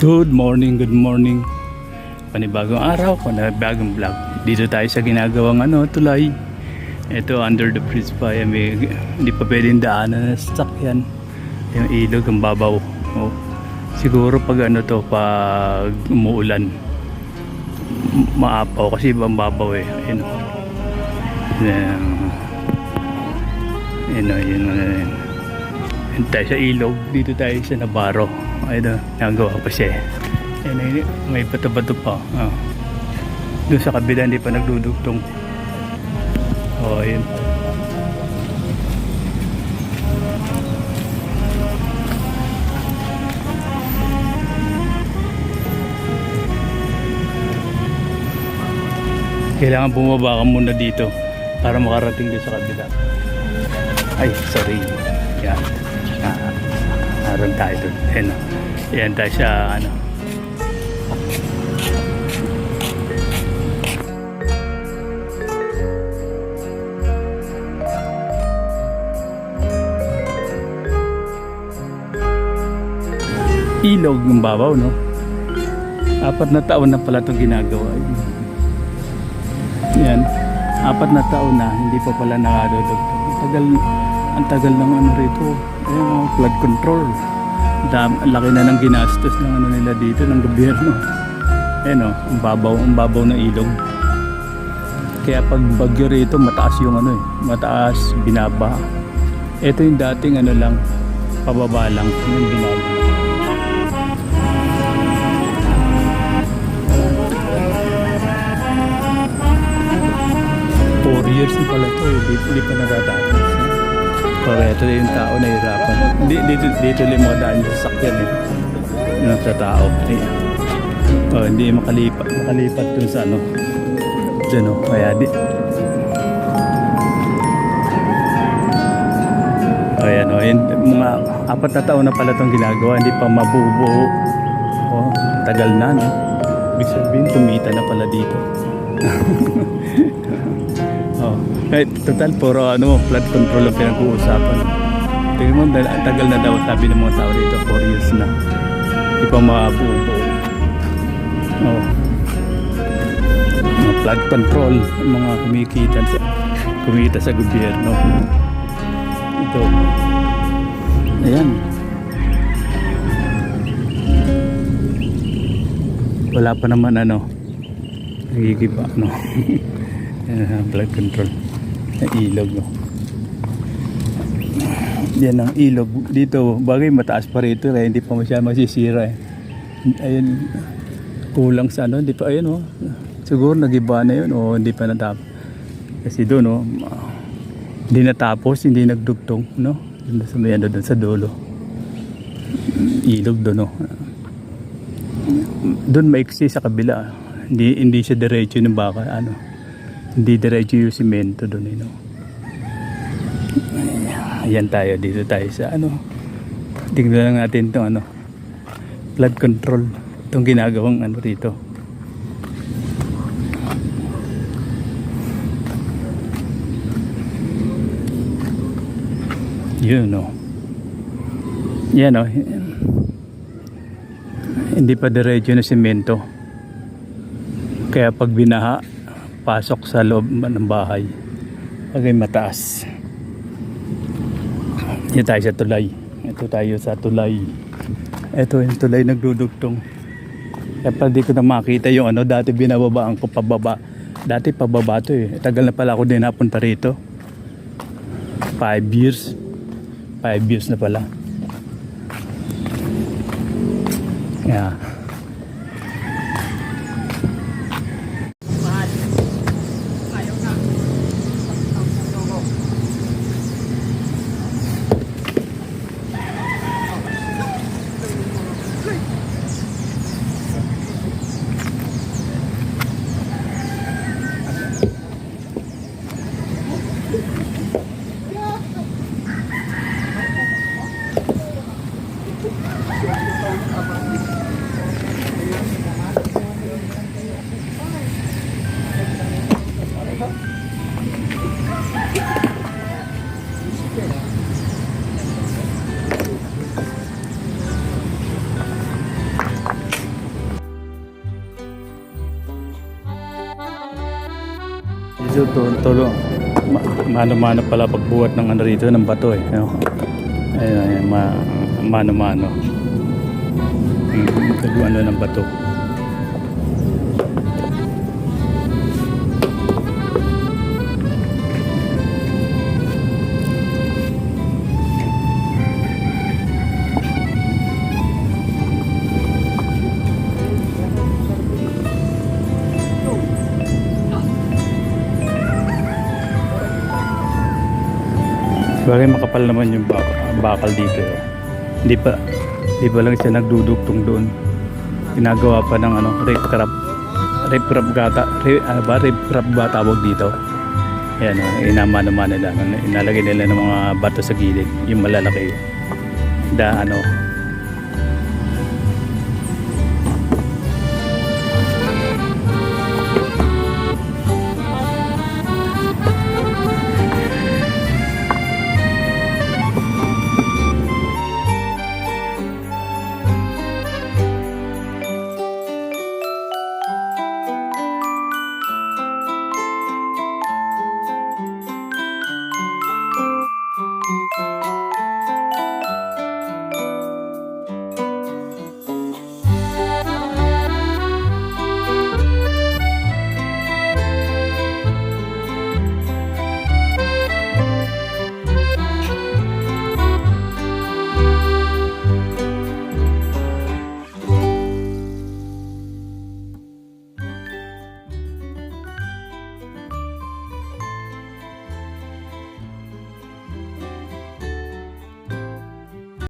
Good morning, good morning. Panibagong araw, panibagong vlog. Dito tayo sa ginagawang tulay. Ito under the bridge pa. Hindi pa pwedeng daanan na sasakyan. Yung ilog, ang babaw. Oh. Siguro pag pag umuulan, maapaw kasi ang babaw eh. Yun tayo sa ilog. Dito tayo sa Navarro. Ayun, nagawa pa siya. Ayun, may bato-bato pa. Doon sa kabila hindi pa nagdudugtong. Ayun. Kailangan bumaba ka muna dito para makarating doon sa kabila. Ay, sorry. Yan. Naroon tayo doon. Ayun. Yan tayo sa ilog ng babaw, no? 4 na taon na pala itong ginagawa. Yan. 4 na taon na, hindi pa pala nakadudugtong. Ang tagal ng rito. Ayun, flood control. Ang laki na ng ginastos ng nila dito ng gobyerno. Ayun, ang babaw ng ilog. Kaya pag bagyo rito, mataas yung mataas, binaba. Ito yung dating lang, pababa lang, yung binaba. Years na pala ito, hindi pa natatapos. Kaya ito yung tao na hirapan. Dito yung mga daan sa sakyan sa tao. Hindi makalipat dun sa dun, kaya ayan yung mga 4 na taon na pala itong ginagawa, hindi pa mabubuo. Tagal na, no? Ibig sabihin, tumita na pala dito. Total puro flood control ang pinag-uusapan. Tingnan mo, ang tagal na daw sabi ng mga tao dito, 4 years na. Hindi pa mabubuo. Mga flood control, mga kumikita sa gobyerno. Ito. Ayan. Wala pa naman nagigiba flood control na ilog, yan ang ilog dito. Bagay mataas pa rito hindi pa masyadong masisira ayun, kulang sa hindi pa, ayun siguro nagiba na yun hindi pa natapos kasi doon hindi natapos, hindi nagdugtong doon sa dulo ilog doon doon maiksi sa kabila, hindi siya diretso ng baka hindi diretso yung simento doon ayan tayo, dito tayo sa tingnan lang natin itong flood control, itong ginagawang rito. Yun yan hindi pa diretso na simento, kaya pag binaha pasok sa loob ng bahay pagay mataas. Dito tayo sa tulay. Ito tayo sa tulay. Ito yung tulay nagdudugtong. Kaya pala di ko na makita yung dati binababaan ko pababa. Dati pababa to tagal na pala ako din napunta rito. 5 years. 5 years na pala. Yeah. medyo tulo. Mano-mano pala pagbuhat ng ano rito, ng bato eh. Ano? Ayun, mano-mano. Ano ng bato. Bagay makapal naman yung bakal dito. Hindi pa lang siya nagdudugtong doon. Ginagawa pa ng ano, rape crab ba tawag dito? Ayan, inamano-mano lang. Inalagay nila ng mga bato sa gilid, yung malalaki. Ano,